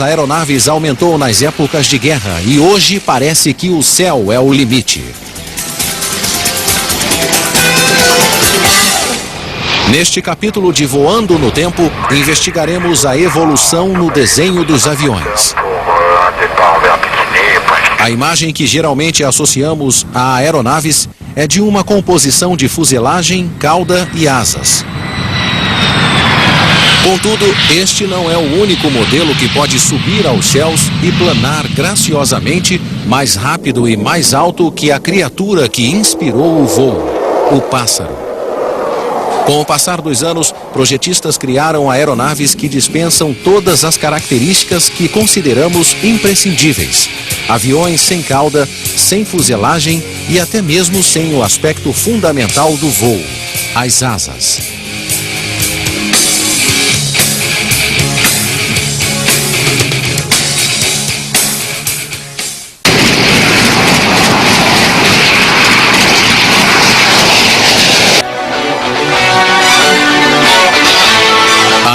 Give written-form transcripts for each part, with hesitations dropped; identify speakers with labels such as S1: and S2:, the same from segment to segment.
S1: aeronaves aumentou nas épocas de guerra e hoje parece que o céu é o limite. Neste capítulo de Voando no Tempo, investigaremos a evolução no desenho dos aviões. A imagem que geralmente associamos a aeronaves é de uma composição de fuselagem, cauda e asas. Contudo, este não é o único modelo que pode subir aos céus e planar graciosamente mais rápido e mais alto que a criatura que inspirou o voo, o pássaro. Com o passar dos anos, projetistas criaram aeronaves que dispensam todas as características que consideramos imprescindíveis. Aviões sem cauda, sem fuselagem e até mesmo sem o aspecto fundamental do voo, as asas.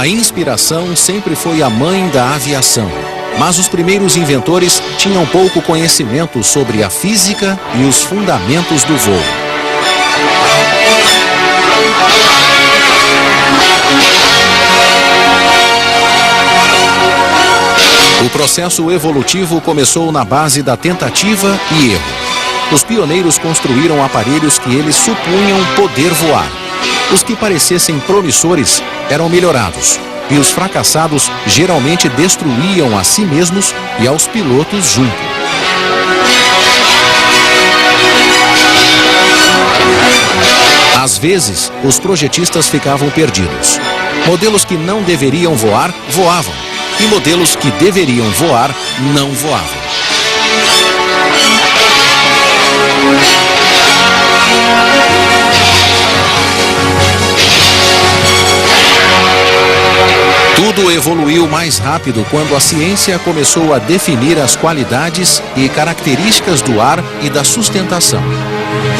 S1: A inspiração sempre foi a mãe da aviação, mas os primeiros inventores tinham pouco conhecimento sobre a física e os fundamentos do voo. O processo evolutivo começou na base da tentativa e erro. Os pioneiros construíram aparelhos que eles supunham poder voar. Os que parecessem promissores eram melhorados, e os fracassados geralmente destruíam a si mesmos e aos pilotos junto. Às vezes, os projetistas ficavam perdidos. Modelos que não deveriam voar, voavam, e modelos que deveriam voar, não voavam. Tudo evoluiu mais rápido quando a ciência começou a definir as qualidades e características do ar e da sustentação.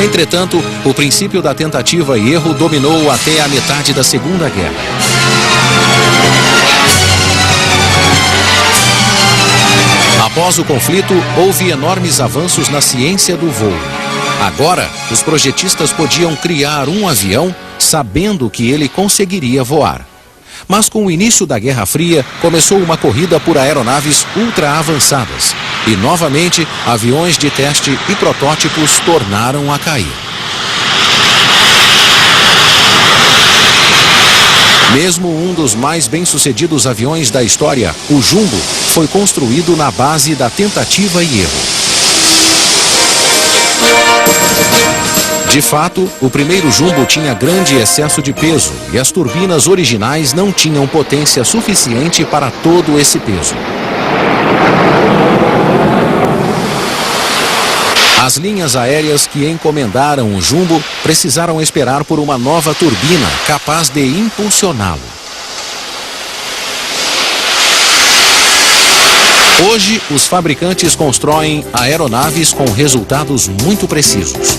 S1: Entretanto, o princípio da tentativa e erro dominou até a metade da Segunda Guerra. Após o conflito, houve enormes avanços na ciência do voo. Agora, os projetistas podiam criar um avião sabendo que ele conseguiria voar. Mas com o início da Guerra Fria, começou uma corrida por aeronaves ultra avançadas. E novamente, aviões de teste e protótipos tornaram a cair. Mesmo um dos mais bem-sucedidos aviões da história, o Jumbo, foi construído na base da tentativa e erro. De fato, o primeiro Jumbo tinha grande excesso de peso e as turbinas originais não tinham potência suficiente para todo esse peso. As linhas aéreas que encomendaram o Jumbo precisaram esperar por uma nova turbina capaz de impulsioná-lo. Hoje, os fabricantes constroem aeronaves com resultados muito precisos.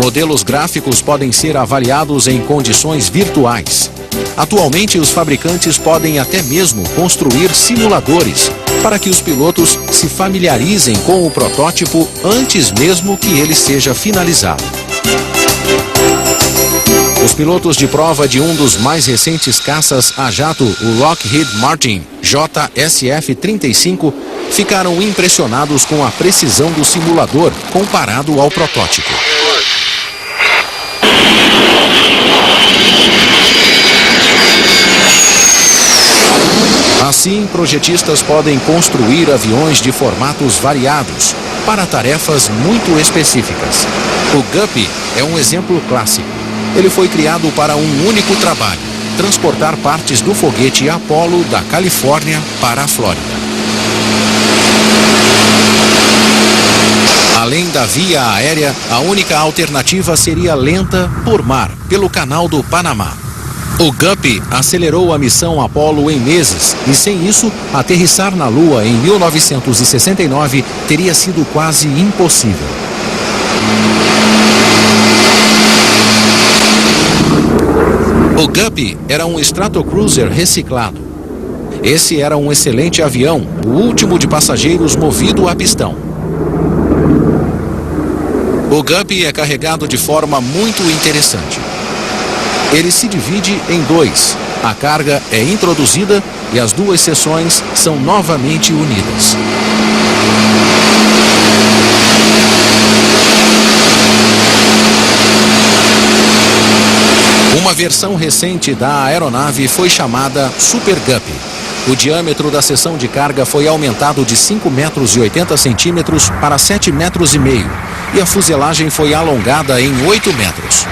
S1: Modelos gráficos podem ser avaliados em condições virtuais. Atualmente, os fabricantes podem até mesmo construir simuladores para que os pilotos se familiarizem com o protótipo antes mesmo que ele seja finalizado. Os pilotos de prova de um dos mais recentes caças a jato, o Lockheed Martin JSF-35, ficaram impressionados com a precisão do simulador comparado ao protótipo. Assim, projetistas podem construir aviões de formatos variados para tarefas muito específicas. O Guppy é um exemplo clássico. Ele foi criado para um único trabalho: transportar partes do foguete Apollo da Califórnia para a Flórida. Além da via aérea, a única alternativa seria lenta por mar, pelo Canal do Panamá. O Guppy acelerou a missão Apollo em meses e, sem isso, aterrissar na Lua em 1969 teria sido quase impossível. O Guppy era um Stratocruiser reciclado. Esse era um excelente avião, o último de passageiros movido a pistão. O Guppy é carregado de forma muito interessante. Ele se divide em dois. A carga é introduzida e as duas seções são novamente unidas. Uma versão recente da aeronave foi chamada Super Guppy. O diâmetro da seção de carga foi aumentado de 5,80 metros para 7,5 metros e a fuselagem foi alongada em 8 metros.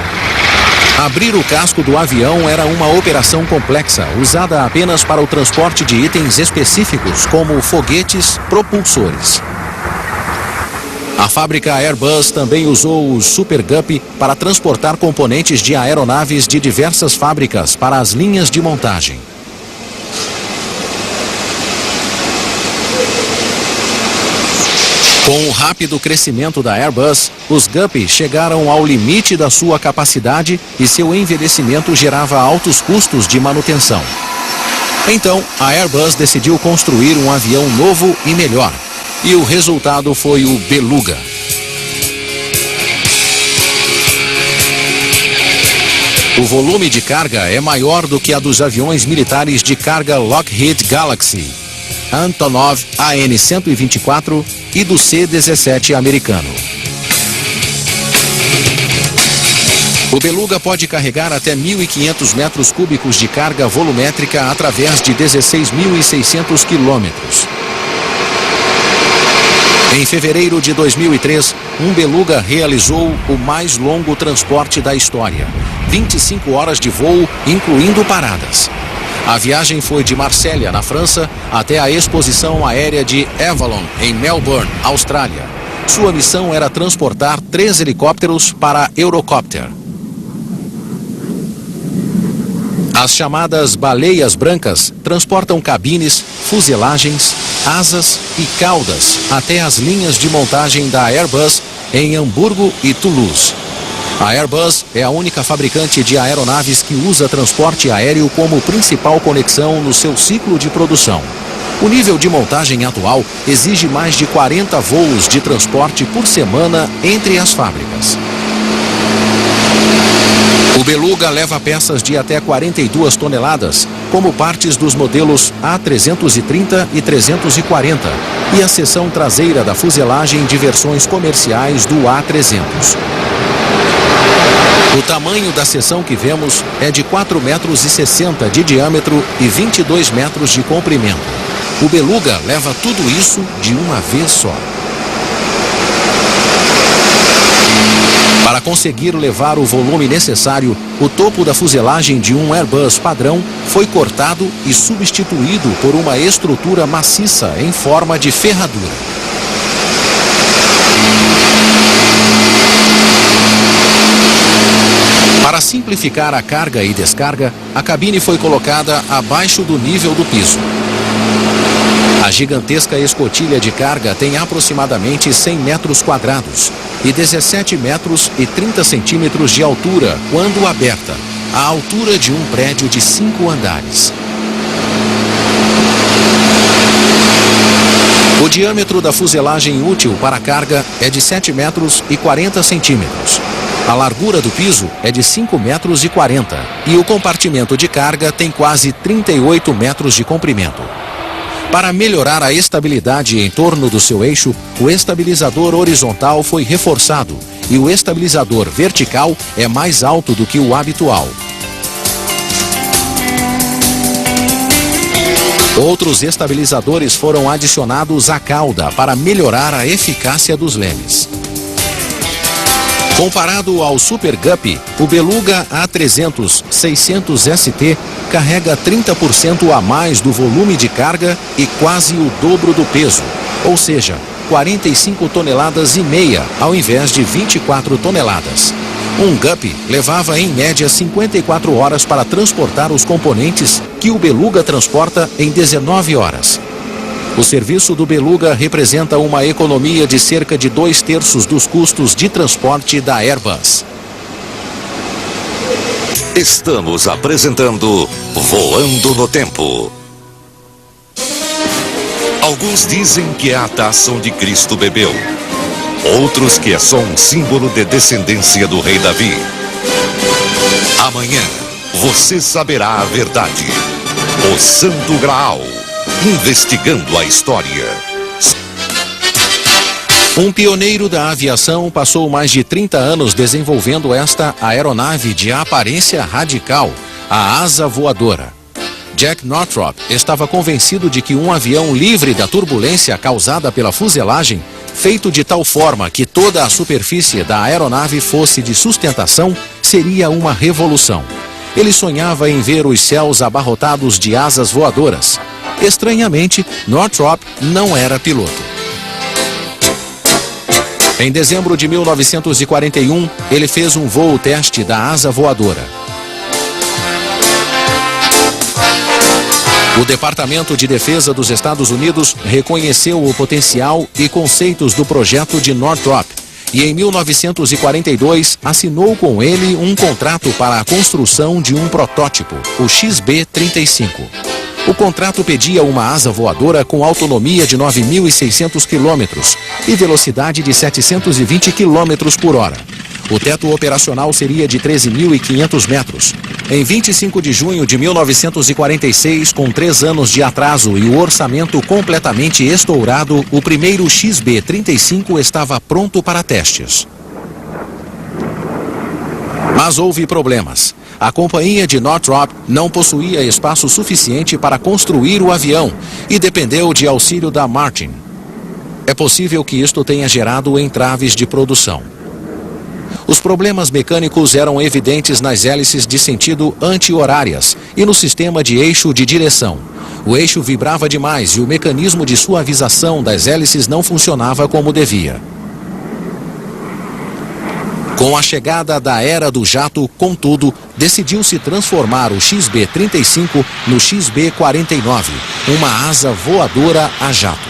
S1: Abrir o casco do avião era uma operação complexa, usada apenas para o transporte de itens específicos, como foguetes propulsores. A fábrica Airbus também usou o Super Guppy para transportar componentes de aeronaves de diversas fábricas para as linhas de montagem. Com o rápido crescimento da Airbus, os Guppy chegaram ao limite da sua capacidade e seu envelhecimento gerava altos custos de manutenção. Então, a Airbus decidiu construir um avião novo e melhor. E o resultado foi o Beluga. O volume de carga é maior do que a dos aviões militares de carga Lockheed Galaxy, Antonov AN-124 e do C-17 americano. O Beluga pode carregar até 1.500 metros cúbicos de carga volumétrica através de 16.600 quilômetros. Em fevereiro de 2003, um Beluga realizou o mais longo transporte da história. 25 horas de voo, incluindo paradas. A viagem foi de Marsella, na França, até a exposição aérea de Avalon, em Melbourne, Austrália. Sua missão era transportar 3 helicópteros para Eurocopter. As chamadas baleias brancas transportam cabines, fuselagens, asas e caudas até as linhas de montagem da Airbus em Hamburgo e Toulouse. A Airbus é a única fabricante de aeronaves que usa transporte aéreo como principal conexão no seu ciclo de produção. O nível de montagem atual exige mais de 40 voos de transporte por semana entre as fábricas. O Beluga leva peças de até 42 toneladas, como partes dos modelos A330 e 340, e a seção traseira da fuselagem de versões comerciais do A300. O tamanho da seção que vemos é de 4,60 metros de diâmetro e 22 metros de comprimento. O Beluga leva tudo isso de uma vez só. Para conseguir levar o volume necessário, o topo da fuselagem de um Airbus padrão foi cortado e substituído por uma estrutura maciça em forma de ferradura. Para simplificar a carga e descarga, a cabine foi colocada abaixo do nível do piso. A gigantesca escotilha de carga tem aproximadamente 100 metros quadrados e 17 metros e 30 centímetros de altura quando aberta, a altura de um prédio de 5 andares. O diâmetro da fuselagem útil para carga é de 7 metros e 40 centímetros. A largura do piso é de 5 metros e 40 e o compartimento de carga tem quase 38 metros de comprimento. Para melhorar a estabilidade em torno do seu eixo, o estabilizador horizontal foi reforçado e o estabilizador vertical é mais alto do que o habitual. Outros estabilizadores foram adicionados à cauda para melhorar a eficácia dos lemes. Comparado ao Super Guppy, o Beluga A300-600 ST carrega 30% a mais do volume de carga e quase o dobro do peso, ou seja, 45 toneladas e meia ao invés de 24 toneladas. Um Guppy levava em média 54 horas para transportar os componentes que o Beluga transporta em 19 horas. O serviço do Beluga representa uma economia de cerca de 2/3 dos custos de transporte da Airbus.
S2: Estamos apresentando Voando no Tempo. Alguns dizem que é a taça onde Cristo bebeu. Outros que é só um símbolo de descendência do rei Davi. Amanhã, você saberá a verdade. O Santo Graal, investigando a história.
S1: Um pioneiro da aviação passou mais de 30 anos desenvolvendo esta aeronave de aparência radical, a asa voadora. Jack Northrop estava convencido de que um avião livre da turbulência causada pela fuselagem, feito de tal forma que toda a superfície da aeronave fosse de sustentação, seria uma revolução. Ele sonhava em ver os céus abarrotados de asas voadoras. Estranhamente, Northrop não era piloto. Em dezembro de 1941, ele fez um voo teste da asa voadora. O Departamento de Defesa dos Estados Unidos reconheceu o potencial e conceitos do projeto de Northrop e em 1942 assinou com ele um contrato para a construção de um protótipo, o XB-35. O contrato pedia uma asa voadora com autonomia de 9.600 quilômetros e velocidade de 720 quilômetros por hora. O teto operacional seria de 13.500 metros. Em 25 de junho de 1946, com 3 anos de atraso e o orçamento completamente estourado, o primeiro XB-35 estava pronto para testes. Mas houve problemas. A companhia de Northrop não possuía espaço suficiente para construir o avião e dependeu de auxílio da Martin. É possível que isto tenha gerado entraves de produção. Os problemas mecânicos eram evidentes nas hélices de sentido anti-horárias e no sistema de eixo de direção. O eixo vibrava demais e o mecanismo de suavização das hélices não funcionava como devia. Com a chegada da era do jato, contudo, decidiu-se transformar o XB-35 no XB-49, uma asa voadora a jato.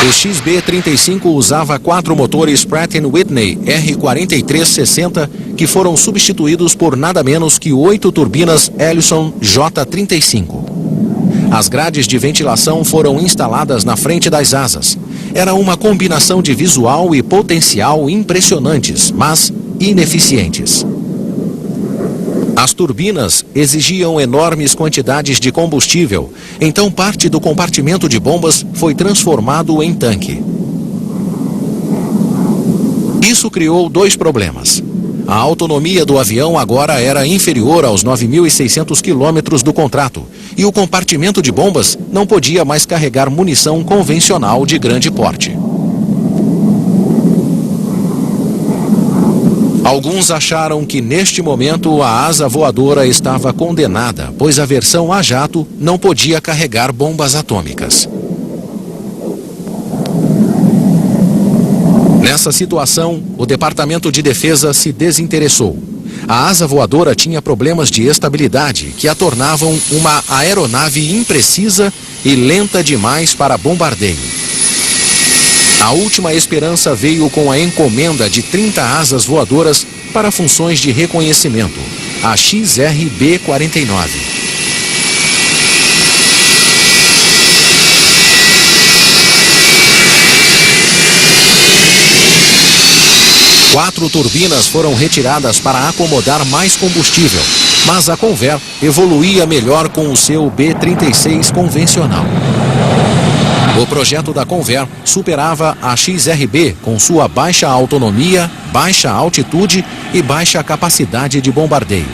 S1: O XB-35 usava 4 motores Pratt & Whitney R4360 que foram substituídos por nada menos que 8 turbinas Ellison J35. As grades de ventilação foram instaladas na frente das asas. Era uma combinação de visual e potencial impressionantes, mas ineficientes. As turbinas exigiam enormes quantidades de combustível, então parte do compartimento de bombas foi transformado em tanque. Isso criou 2 problemas. A autonomia do avião agora era inferior aos 9.600 quilômetros do contrato e o compartimento de bombas não podia mais carregar munição convencional de grande porte. Alguns acharam que neste momento a asa voadora estava condenada, pois a versão a jato não podia carregar bombas atômicas. Nessa situação, o Departamento de Defesa se desinteressou. A asa voadora tinha problemas de estabilidade que a tornavam uma aeronave imprecisa e lenta demais para bombardeio. A última esperança veio com a encomenda de 30 asas voadoras para funções de reconhecimento, a XRB-49. Quatro turbinas foram retiradas para acomodar mais combustível, mas a Convair evoluía melhor com o seu B-36 convencional. O projeto da Convair superava a XRB com sua baixa autonomia, baixa altitude e baixa capacidade de bombardeio.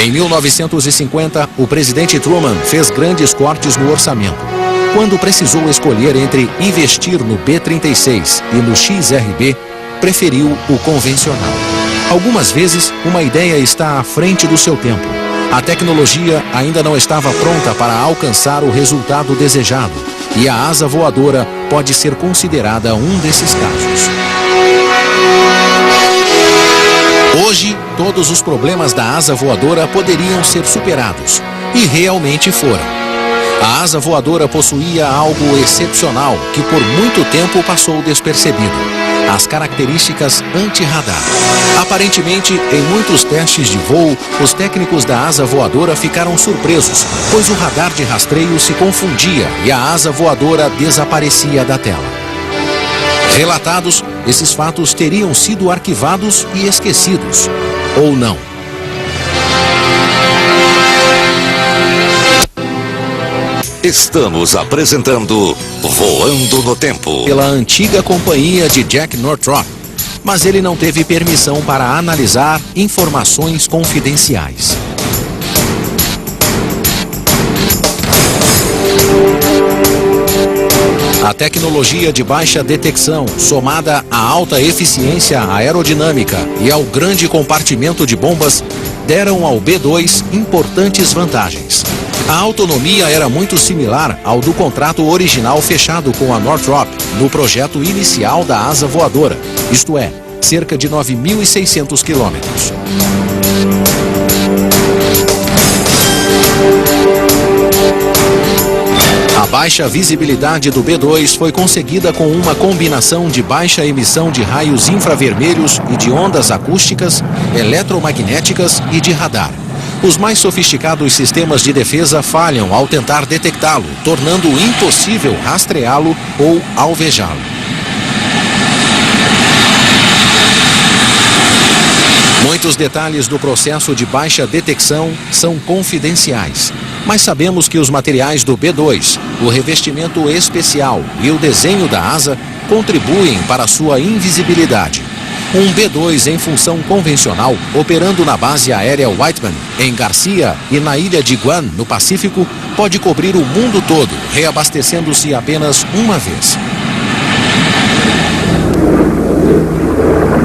S1: Em 1950, o presidente Truman fez grandes cortes no orçamento. Quando precisou escolher entre investir no B-36 e no XRB, preferiu o convencional. Algumas vezes, uma ideia está à frente do seu tempo. A tecnologia ainda não estava pronta para alcançar o resultado desejado, e a asa voadora pode ser considerada um desses casos. Hoje, todos os problemas da asa voadora poderiam ser superados, e realmente foram. A asa voadora possuía algo excepcional que por muito tempo passou despercebido: as características anti-radar. Aparentemente, em muitos testes de voo, os técnicos da asa voadora ficaram surpresos, pois o radar de rastreio se confundia e a asa voadora desaparecia da tela. Relatados, esses fatos teriam sido arquivados e esquecidos, ou não.
S2: Estamos apresentando Voando no Tempo.
S1: Pela antiga companhia de Jack Northrop, mas ele não teve permissão para analisar informações confidenciais. A tecnologia de baixa detecção, somada à alta eficiência aerodinâmica e ao grande compartimento de bombas, deram ao B-2 importantes vantagens. A autonomia era muito similar ao do contrato original fechado com a Northrop no projeto inicial da asa voadora, isto é, cerca de 9.600 quilômetros. A baixa visibilidade do B-2 foi conseguida com uma combinação de baixa emissão de raios infravermelhos e de ondas acústicas, eletromagnéticas e de radar. Os mais sofisticados sistemas de defesa falham ao tentar detectá-lo, tornando impossível rastreá-lo ou alvejá-lo. Muitos detalhes do processo de baixa detecção são confidenciais, mas sabemos que os materiais do B-2, o revestimento especial e o desenho da asa contribuem para sua invisibilidade. Um B-2 em função convencional, operando na base aérea Whiteman, em Garcia e na ilha de Guam, no Pacífico, pode cobrir o mundo todo, reabastecendo-se apenas uma vez.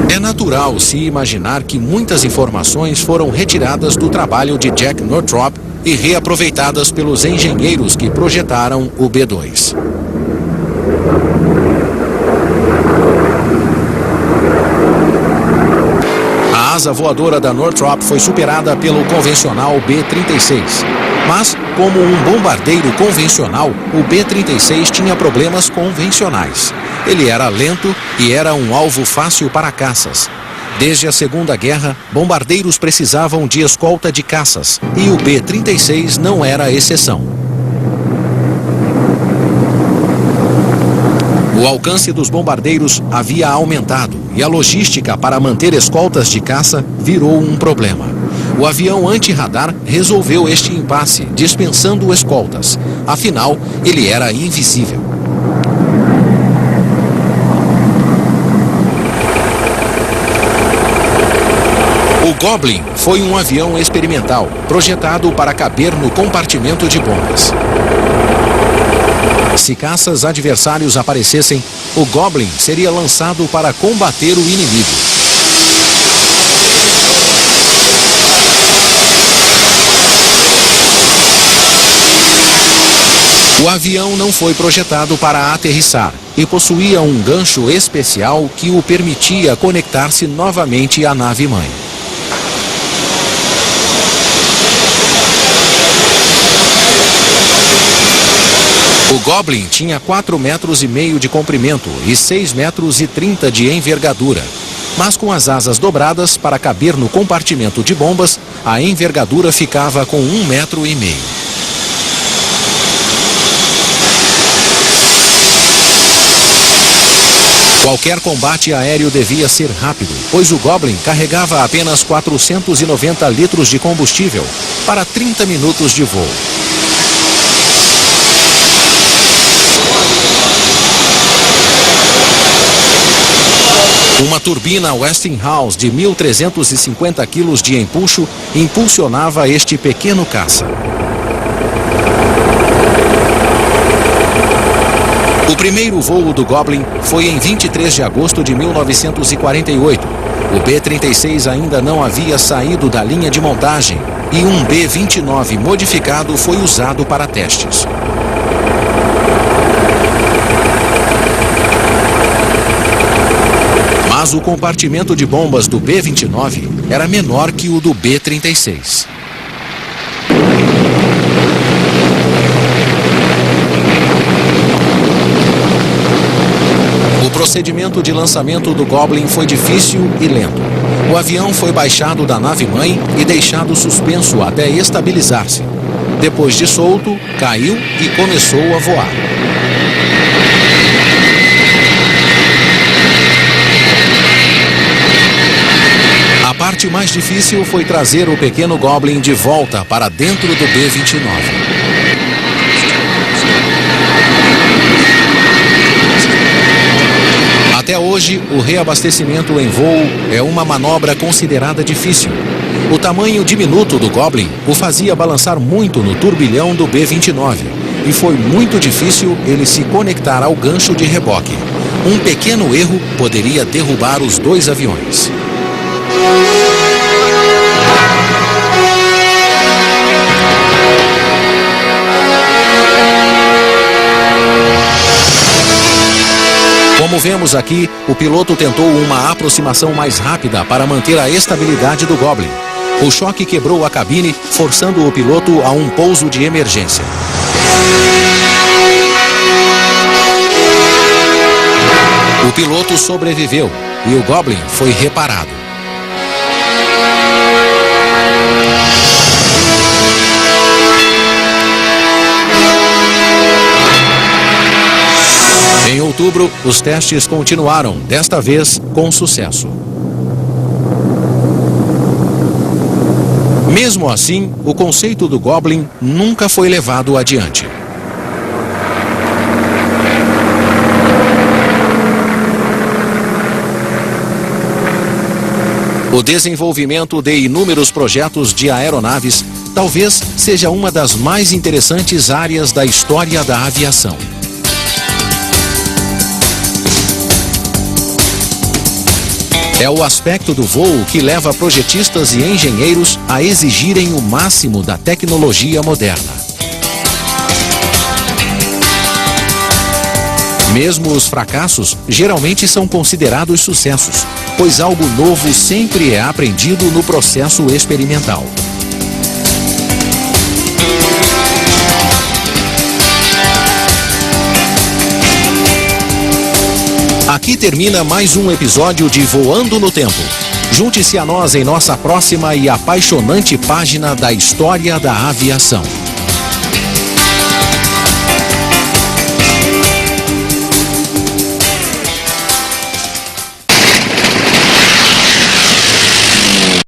S1: É natural se imaginar que muitas informações foram retiradas do trabalho de Jack Northrop e reaproveitadas pelos engenheiros que projetaram o B-2. A asa voadora da Northrop foi superada pelo convencional B-36. Mas, como um bombardeiro convencional, o B-36 tinha problemas convencionais. Ele era lento e era um alvo fácil para caças. Desde a Segunda Guerra, bombardeiros precisavam de escolta de caças, e o B-36 não era a exceção. O alcance dos bombardeiros havia aumentado e a logística para manter escoltas de caça virou um problema. O avião anti-radar resolveu este impasse, dispensando escoltas. Afinal, ele era invisível. O Goblin foi um avião experimental, projetado para caber no compartimento de bombas. Se caças adversários aparecessem, o Goblin seria lançado para combater o inimigo. O avião não foi projetado para aterrissar e possuía um gancho especial que o permitia conectar-se novamente à nave-mãe. O Goblin tinha 4,5 metros de comprimento e 6,30 metros de envergadura. Mas com as asas dobradas para caber no compartimento de bombas, a envergadura ficava com 1,5 metro. Qualquer combate aéreo devia ser rápido, pois o Goblin carregava apenas 490 litros de combustível para 30 minutos de voo. Uma turbina Westinghouse de 1.350 quilos de empuxo impulsionava este pequeno caça. O primeiro voo do Goblin foi em 23 de agosto de 1948. O B-36 ainda não havia saído da linha de montagem e um B-29 modificado foi usado para testes. Mas o compartimento de bombas do B-29 era menor que o do B-36. procedimento de lançamento do Goblin foi difícil e lento. O avião foi baixado da nave-mãe e deixado suspenso até estabilizar-se. Depois de solto, caiu e começou a voar. A parte mais difícil foi trazer o pequeno Goblin de volta para dentro do B-29. Até hoje, o reabastecimento em voo é uma manobra considerada difícil. O tamanho diminuto do Goblin o fazia balançar muito no turbilhão do B-29 e foi muito difícil ele se conectar ao gancho de reboque. Um pequeno erro poderia derrubar os dois aviões. Como vemos aqui, o piloto tentou uma aproximação mais rápida para manter a estabilidade do Goblin. O choque quebrou a cabine, forçando o piloto a um pouso de emergência. O piloto sobreviveu e o Goblin foi reparado. Em outubro, os testes continuaram, desta vez com sucesso. Mesmo assim, o conceito do Goblin nunca foi levado adiante. O desenvolvimento de inúmeros projetos de aeronaves talvez seja uma das mais interessantes áreas da história da aviação. É o aspecto do voo que leva projetistas e engenheiros a exigirem o máximo da tecnologia moderna. Mesmo os fracassos geralmente são considerados sucessos, pois algo novo sempre é aprendido no processo experimental. Aqui termina mais um episódio de Voando no Tempo. Junte-se a nós em nossa próxima e apaixonante página da história da aviação.